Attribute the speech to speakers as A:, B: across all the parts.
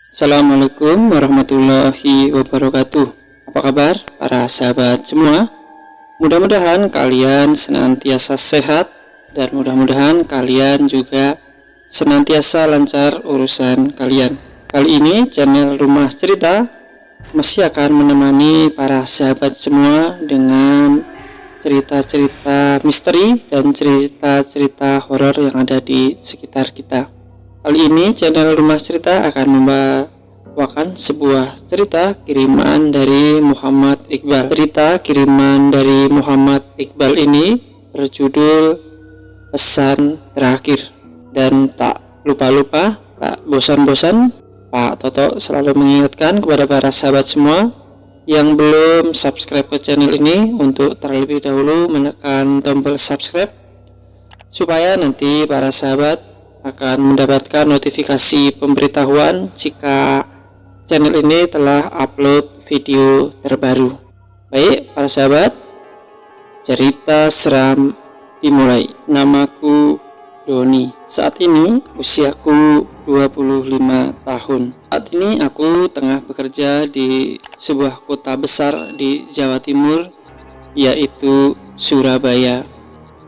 A: Assalamualaikum warahmatullahi wabarakatuh. Apa kabar para sahabat semua? Mudah-mudahan kalian senantiasa sehat dan mudah-mudahan kalian juga senantiasa lancar urusan kalian. Kali ini channel Rumah Cerita masih akan menemani para sahabat semua dengan cerita-cerita misteri dan cerita-cerita horor yang ada di sekitar kita. Kali ini channel Rumah Cerita akan membawakan sebuah cerita kiriman dari Muhammad Iqbal. Cerita kiriman dari Muhammad Iqbal ini berjudul Pesan Terakhir. Dan tak lupa-lupa, tak bosan-bosan, Pak Toto selalu mengingatkan kepada para sahabat semua yang belum subscribe ke channel ini untuk terlebih dahulu menekan tombol subscribe supaya nanti para sahabat akan mendapatkan notifikasi pemberitahuan jika channel ini telah upload video terbaru. Baik para sahabat, cerita seram dimulai. Namaku Doni. Saat ini usiaku 25 tahun. Saat ini aku tengah bekerja di sebuah kota besar di Jawa Timur, yaitu Surabaya.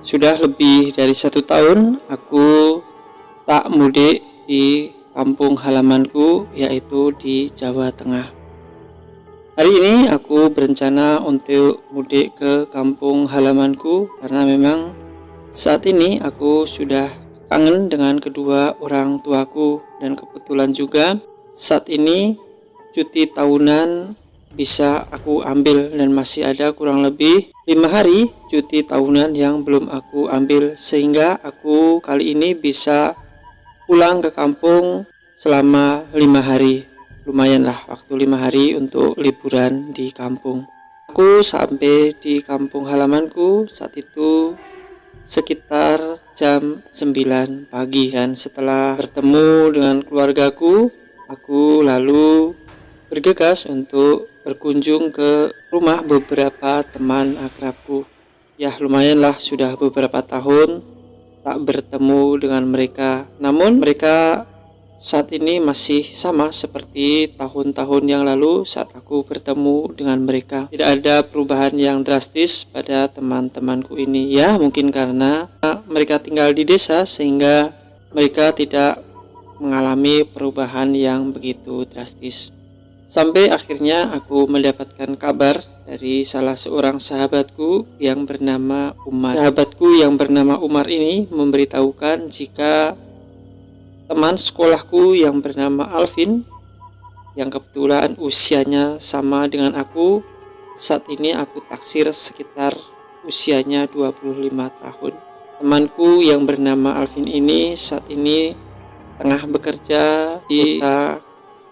A: Sudah lebih dari 1 tahun aku tak mudik di kampung halamanku, yaitu di Jawa Tengah. Hari ini aku berencana untuk mudik ke kampung halamanku karena memang saat ini aku sudah kangen dengan kedua orang tuaku, dan kebetulan juga saat ini cuti tahunan bisa aku ambil dan masih ada kurang lebih 5 hari cuti tahunan yang belum aku ambil, sehingga aku kali ini bisa pulang ke kampung selama 5 hari. Lumayanlah waktu 5 hari untuk liburan di kampung. Aku sampai di kampung halamanku saat itu sekitar jam 9 pagi, dan setelah bertemu dengan keluargaku, aku lalu bergegas untuk berkunjung ke rumah beberapa teman akrabku. Ya lumayanlah, sudah beberapa tahun tak bertemu dengan mereka, namun mereka saat ini masih sama seperti tahun-tahun yang lalu saat aku bertemu dengan mereka. Tidak ada perubahan yang drastis pada teman-temanku ini. Ya mungkin karena mereka tinggal di desa sehingga mereka tidak mengalami perubahan yang begitu drastis. Sampai akhirnya aku mendapatkan kabar dari salah seorang sahabatku yang bernama Umar. Sahabatku yang bernama Umar ini memberitahukan jika teman sekolahku yang bernama Alvin, yang kebetulan usianya sama dengan aku, saat ini aku taksir sekitar usianya 25 tahun. Temanku yang bernama Alvin ini saat ini tengah bekerja di kota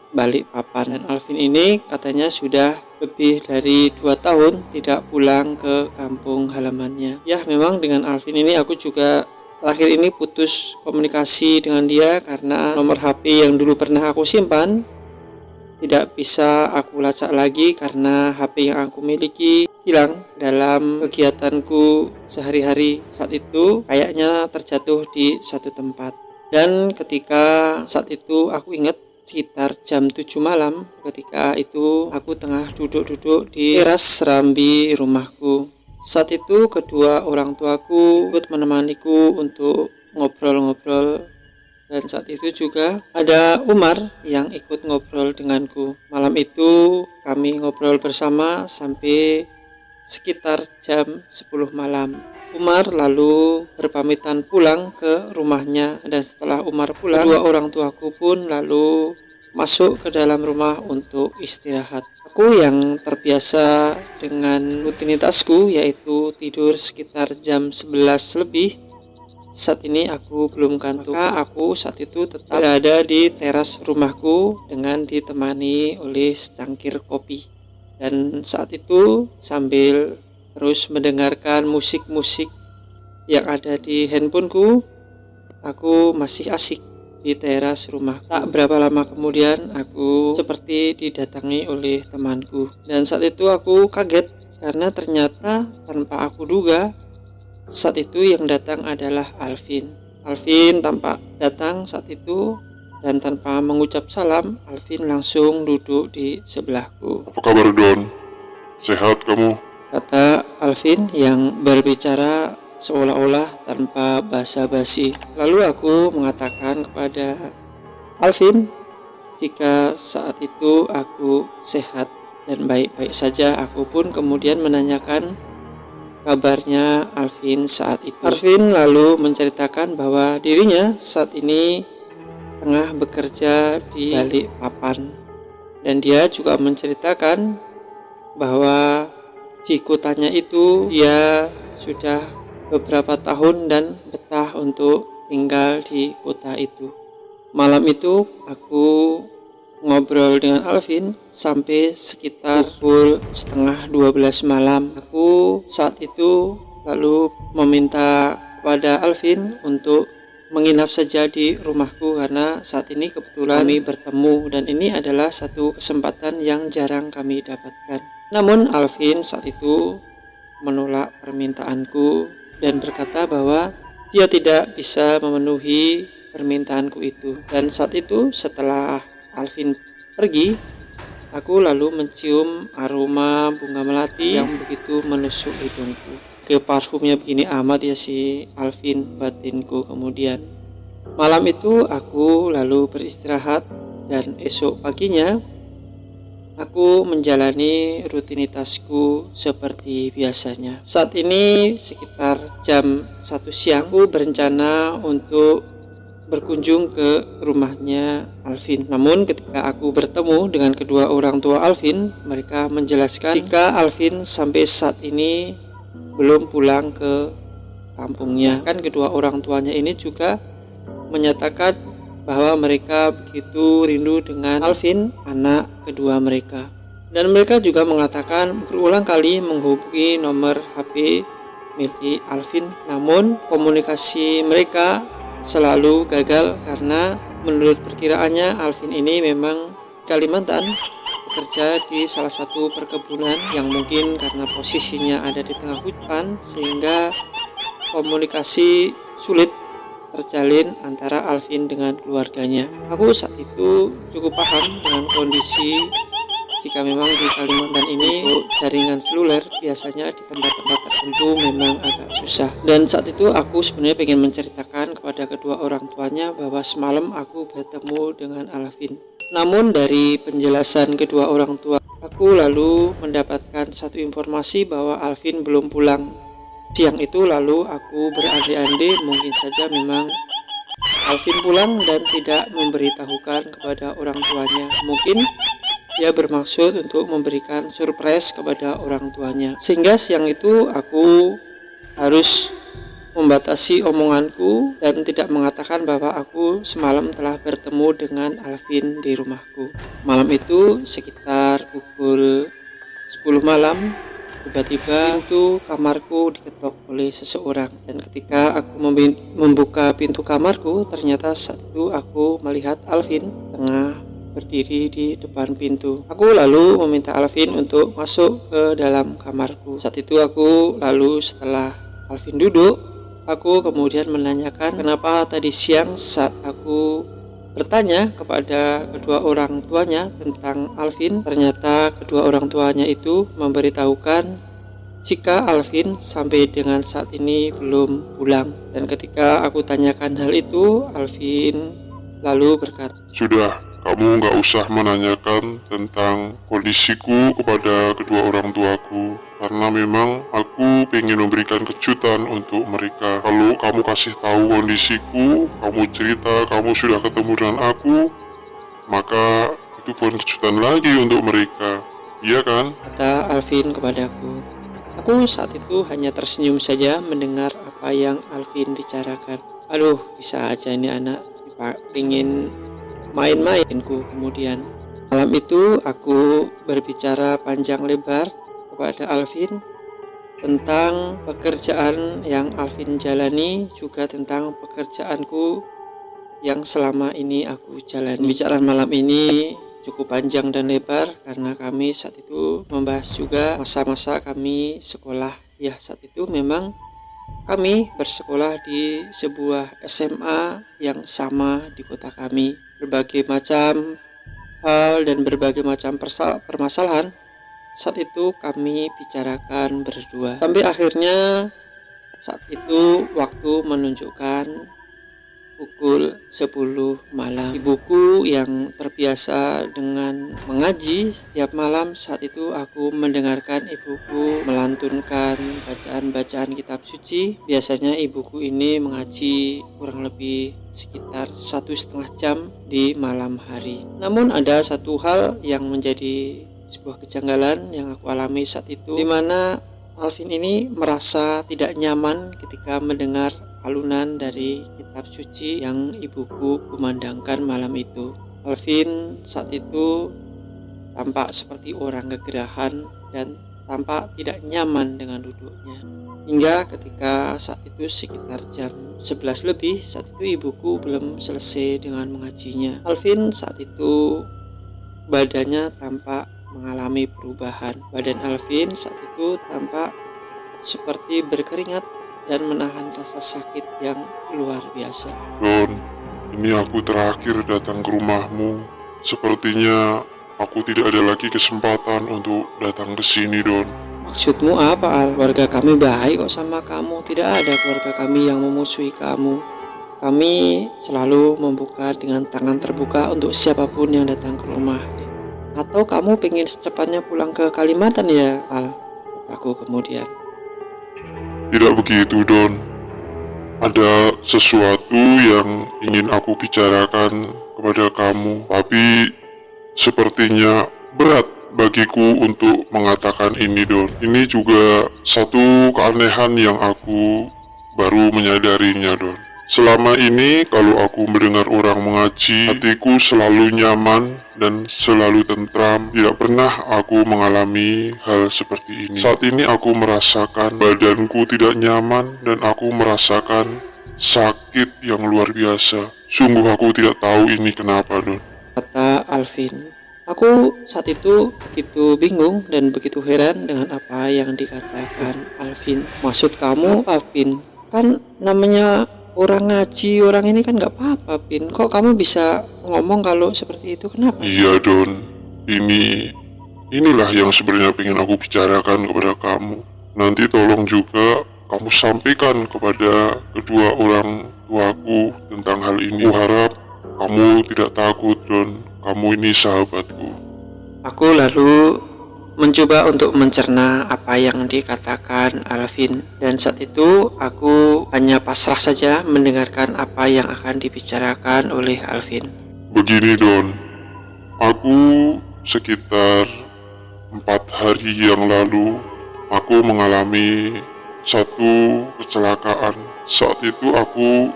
A: Balikpapan, dan Alvin ini katanya sudah lebih dari 2 tahun tidak pulang ke kampung halamannya. Ya memang dengan Alvin ini aku juga terakhir ini putus komunikasi dengan dia karena nomor HP yang dulu pernah aku simpan tidak bisa aku lacak lagi karena HP yang aku miliki hilang dalam kegiatanku sehari-hari. Saat itu kayaknya terjatuh di satu tempat, dan ketika saat itu aku ingat sekitar jam 7 malam, ketika itu aku tengah duduk-duduk di teras serambi rumahku. Saat itu kedua orang tuaku ikut menemaniku untuk ngobrol-ngobrol, dan saat itu juga ada Umar yang ikut ngobrol denganku. Malam itu kami ngobrol bersama sampai sekitar jam 10 malam. Umar lalu berpamitan pulang ke rumahnya, dan setelah Umar pulang, kedua orang tuaku pun lalu masuk ke dalam rumah untuk istirahat. Aku yang terbiasa dengan rutinitasku yaitu tidur sekitar jam 11 lebih, saat ini aku belum kantuk. Maka aku saat itu tetap berada di teras rumahku dengan ditemani oleh secangkir kopi, dan saat itu sambil terus mendengarkan musik-musik yang ada di handphoneku, aku masih asik di teras rumah. Tak berapa lama kemudian aku seperti didatangi oleh temanku, dan saat itu aku kaget karena ternyata tanpa aku duga saat itu yang datang adalah Alvin. Alvin tampak datang saat itu dan tanpa mengucap salam, Alvin langsung duduk di sebelahku.
B: Apa kabar Don? Sehat kamu?
A: Kata Alvin yang berbicara seolah-olah tanpa basa-basi. Lalu aku mengatakan kepada Alvin jika saat itu aku sehat dan baik-baik saja. Aku pun kemudian menanyakan kabarnya Alvin saat itu. Alvin lalu menceritakan bahwa dirinya saat ini tengah bekerja di balik papan, dan dia juga menceritakan bahwa di kotanya itu dia sudah beberapa tahun dan betah untuk tinggal di kota itu. Malam itu aku ngobrol dengan Alvin sampai sekitar pukul setengah 12 malam. Aku saat itu lalu meminta kepada Alvin untuk menginap saja di rumahku karena saat ini kebetulan kami bertemu dan ini adalah satu kesempatan yang jarang kami dapatkan. Namun Alvin saat itu menolak permintaanku dan berkata bahwa dia tidak bisa memenuhi permintaanku itu. Dan saat itu setelah Alvin pergi, aku lalu mencium aroma bunga melati yang begitu menusuk hidungku. Ke parfumnya begini amat ya si Alvin, batinku kemudian. Malam itu aku lalu beristirahat dan esok paginya aku menjalani rutinitasku seperti biasanya. Saat ini sekitar jam 1 siang aku berencana untuk berkunjung ke rumahnya Alvin. Namun ketika aku bertemu dengan kedua orang tua Alvin, mereka menjelaskan jika Alvin sampai saat ini belum pulang ke kampungnya. Kan kedua orang tuanya ini juga menyatakan bahwa mereka begitu rindu dengan Alvin, anak kedua mereka. Dan mereka juga mengatakan berulang kali menghubungi nomor HP milik Alvin, namun komunikasi mereka selalu gagal karena menurut perkiraannya Alvin ini memang Kalimantan bekerja di salah satu perkebunan yang mungkin karena posisinya ada di tengah hutan sehingga komunikasi sulit terjalin antara Alvin dengan keluarganya. Aku saat itu cukup paham dengan kondisi jika memang di Kalimantan ini jaringan seluler biasanya di tempat-tempat tertentu memang agak susah. Dan saat itu aku sebenarnya ingin menceritakan kepada kedua orang tuanya bahwa semalam aku bertemu dengan Alvin. Namun dari penjelasan kedua orang tua, aku lalu mendapatkan satu informasi bahwa Alvin belum pulang. Siang itu lalu aku berandai-andai mungkin saja memang Alvin pulang dan tidak memberitahukan kepada orang tuanya. Mungkin dia bermaksud untuk memberikan surprise kepada orang tuanya. Sehingga siang itu aku harus membatasi omonganku dan tidak mengatakan bahwa aku semalam telah bertemu dengan Alvin di rumahku. Malam itu sekitar pukul 10 malam tiba-tiba pintu kamarku diketok oleh seseorang, dan ketika aku membuka pintu kamarku ternyata saat itu aku melihat Alvin tengah berdiri di depan pintu. Aku lalu meminta Alvin untuk masuk ke dalam kamarku. Saat itu aku lalu setelah Alvin duduk, aku kemudian menanyakan kenapa tadi siang saat aku bertanya kepada kedua orang tuanya tentang Alvin, ternyata kedua orang tuanya itu memberitahukan jika Alvin sampai dengan saat ini belum pulang. Dan ketika aku tanyakan hal itu, Alvin lalu berkata,
B: Sudah, kamu nggak usah menanyakan tentang kondisiku kepada kedua orang tuaku, karena memang aku pengen memberikan kejutan untuk mereka. Kalau kamu kasih tahu kondisiku, kamu cerita kamu sudah ketemu dengan aku, maka itu bukan kejutan lagi untuk mereka, iya kan?
A: kata Alvin kepadaku. Aku saat itu hanya tersenyum saja mendengar apa yang Alvin bicarakan. Aduh, bisa aja ini anak ingin main-mainku. Kemudian malam itu aku berbicara panjang lebar kepada Alvin tentang pekerjaan yang Alvin jalani, juga tentang pekerjaanku yang selama ini aku jalani. Pembicaraan malam ini cukup panjang dan lebar karena kami saat itu membahas juga masa-masa kami sekolah. Ya, saat itu memang kami bersekolah di sebuah SMA yang sama di kota kami. berbagai macam hal dan berbagai macam permasalahan. Saat itu kami bicarakan berdua. Sampai akhirnya saat itu waktu menunjukkan pukul 10 malam. Ibuku yang terbiasa dengan mengaji setiap malam, saat itu aku mendengarkan ibuku melantunkan bacaan-bacaan kitab suci. Biasanya ibuku ini mengaji kurang lebih sekitar 1,5 jam di malam hari. Namun ada satu hal yang menjadi sebuah kejanggalan yang aku alami saat itu, di mana Alvin ini merasa tidak nyaman ketika mendengar alunan dari kitab suci yang ibuku kumandangkan malam itu. Alvin saat itu tampak seperti orang kegerahan dan tampak tidak nyaman dengan duduknya. Hingga ketika saat itu sekitar jam 11 lebih, saat itu ibuku belum selesai dengan mengajinya. Alvin saat itu badannya tampak mengalami perubahan. Badan Alvin saat itu tampak seperti berkeringat dan menahan rasa sakit yang luar biasa.
B: Don, ini aku terakhir datang ke rumahmu. Sepertinya aku tidak ada lagi kesempatan untuk datang ke sini, Don.
A: Maksudmu apa, Al? Keluarga kami baik kok sama kamu. Tidak ada keluarga kami yang memusuhi kamu. Kami selalu membuka dengan tangan terbuka untuk siapapun yang datang ke rumah. Atau kamu pengen secepatnya pulang ke Kalimantan ya, Al? Aku kemudian.
B: Tidak begitu, Don. Ada sesuatu yang ingin aku bicarakan kepada kamu, tapi sepertinya berat bagiku untuk mengatakan ini, Don. Ini juga satu keanehan yang aku baru menyadarinya, Don. Selama ini kalau aku mendengar orang mengaji, hatiku selalu nyaman dan selalu tentram. Tidak pernah aku mengalami hal seperti ini. Saat ini aku merasakan badanku tidak nyaman dan aku merasakan sakit yang luar biasa. Sungguh aku tidak tahu ini kenapa, Don.
A: Kata Alvin. Aku saat itu begitu bingung dan begitu heran dengan apa yang dikatakan Alvin. Maksud kamu apa, Alvin? Kan namanya orang ngaji, orang ini kan nggak apa-apa, Pin. Kok kamu bisa ngomong kalau seperti itu? Kenapa?
B: Iya, Don. Inilah yang sebenarnya ingin aku bicarakan kepada kamu. Nanti tolong juga kamu sampaikan kepada kedua orang tuaku tentang hal ini. Aku harap kamu tidak takut, Don. Kamu ini sahabatku.
A: Aku lalu mencoba untuk mencerna apa yang dikatakan Alvin, dan saat itu aku hanya pasrah saja mendengarkan apa yang akan dibicarakan oleh Alvin.
B: Begini, Don, aku sekitar 4 hari yang lalu aku mengalami satu kecelakaan. Saat itu aku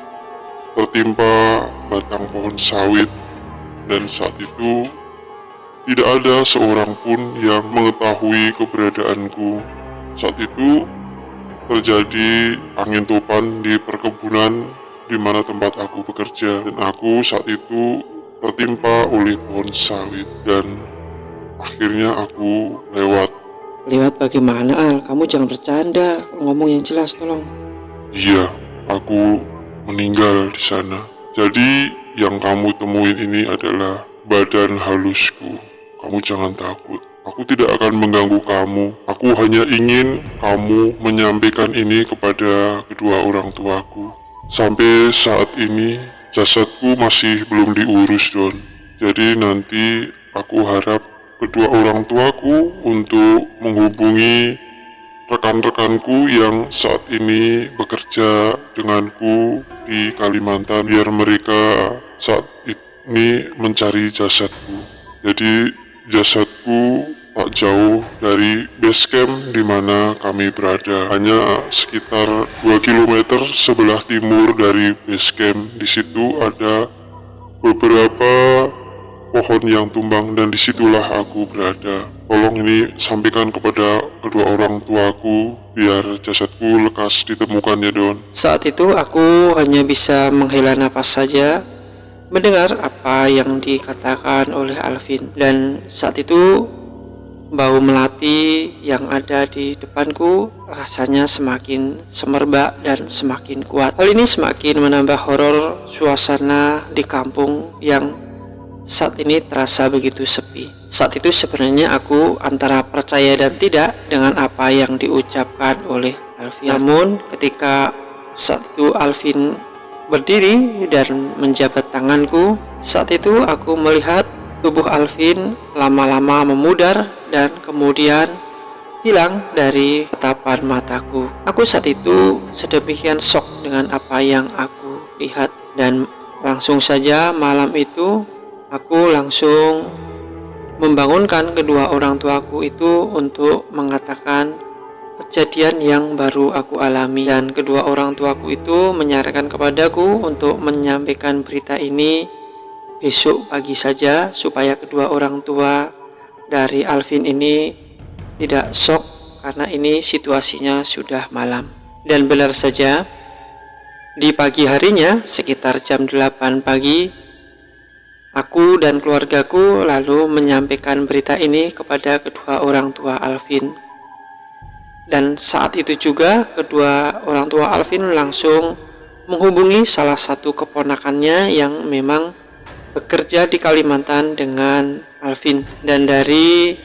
B: tertimpa batang pohon sawit, dan saat itu tidak ada seorang pun yang mengetahui keberadaanku. Saat itu terjadi angin topan di perkebunan di mana tempat aku bekerja, dan aku saat itu tertimpa oleh pohon sawit dan akhirnya aku lewat.
A: Lewat bagaimana, Al? Kamu jangan bercanda, ngomong yang jelas tolong.
B: Iya, aku meninggal di sana. Jadi yang kamu temuin ini adalah badan halusku. Kamu jangan takut. Aku tidak akan mengganggu kamu. Aku hanya ingin kamu menyampaikan ini kepada kedua orang tuaku. Sampai saat ini jasadku masih belum diurus, Don. Jadi nanti aku harap kedua orang tuaku untuk menghubungi rekan-rekanku yang saat ini bekerja denganku di Kalimantan, biar mereka saat ini mencari jasadku. Jadi jasadku tak jauh dari base camp di mana kami berada, hanya sekitar 2 km sebelah timur dari base camp. Di situ ada beberapa pohon yang tumbang dan disitulah aku berada. Tolong ini sampaikan kepada kedua orang tuaku biar jasadku lekas ditemukan ya, Don.
A: Saat itu aku hanya bisa menghela napas saja mendengar apa yang dikatakan oleh Alvin, dan saat itu bau melati yang ada di depanku rasanya semakin semerbak dan semakin kuat. Hal ini semakin menambah horor suasana di kampung yang saat ini terasa begitu sepi. Saat itu sebenarnya aku antara percaya dan tidak dengan apa yang diucapkan oleh Alvin. Namun ketika saat itu Alvin berdiri dan menjabat tanganku, saat itu aku melihat tubuh Alvin lama-lama memudar dan kemudian hilang dari tatapan mataku. Aku saat itu sedemikian shock dengan apa yang aku lihat, dan langsung saja malam itu aku langsung membangunkan kedua orang tuaku itu untuk mengatakan kejadian yang baru aku alami, dan kedua orang tuaku itu menyarankan kepadaku untuk menyampaikan berita ini besok pagi saja supaya kedua orang tua dari Alvin ini tidak shock karena ini situasinya sudah malam. Dan benar saja, di pagi harinya sekitar jam 8 pagi aku dan keluargaku lalu menyampaikan berita ini kepada kedua orang tua Alvin. Dan saat itu juga kedua orang tua Alvin langsung menghubungi salah satu keponakannya yang memang bekerja di Kalimantan dengan Alvin. Dan dari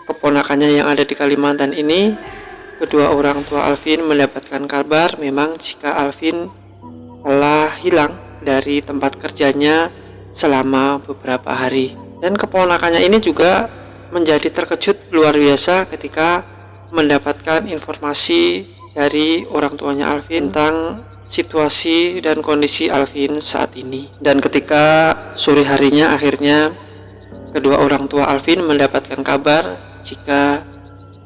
A: keponakannya yang ada di Kalimantan ini, kedua orang tua Alvin mendapatkan kabar memang jika Alvin telah hilang dari tempat kerjanya selama beberapa hari. Dan keponakannya ini juga menjadi terkejut luar biasa ketika mendapatkan informasi dari orang tuanya Alvin tentang situasi dan kondisi Alvin saat ini. Dan ketika sore harinya akhirnya kedua orang tua Alvin mendapatkan kabar jika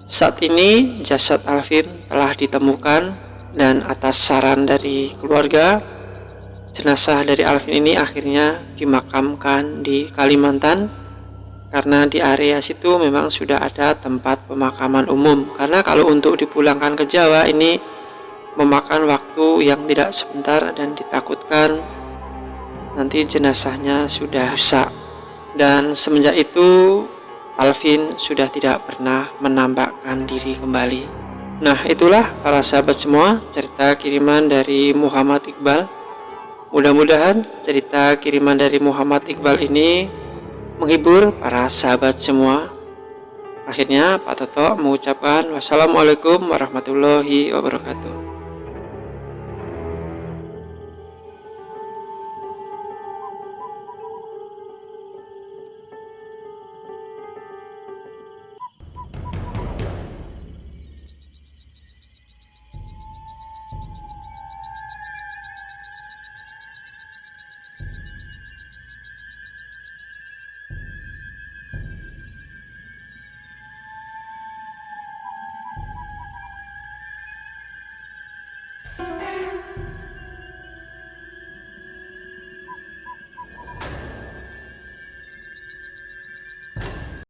A: saat ini jasad Alvin telah ditemukan, dan atas saran dari keluarga, jenazah dari Alvin ini akhirnya dimakamkan di Kalimantan, karena di area situ memang sudah ada tempat pemakaman umum. Karena kalau untuk dipulangkan ke Jawa ini memakan waktu yang tidak sebentar dan ditakutkan nanti jenazahnya sudah rusak. Dan semenjak itu Alvin sudah tidak pernah menampakkan diri kembali. Nah, itulah para sahabat semua cerita kiriman dari Muhammad Iqbal. Mudah-mudahan cerita kiriman dari Muhammad Iqbal ini menghibur para sahabat semua. Akhirnya Pak Toto mengucapkan wassalamualaikum warahmatullahi wabarakatuh.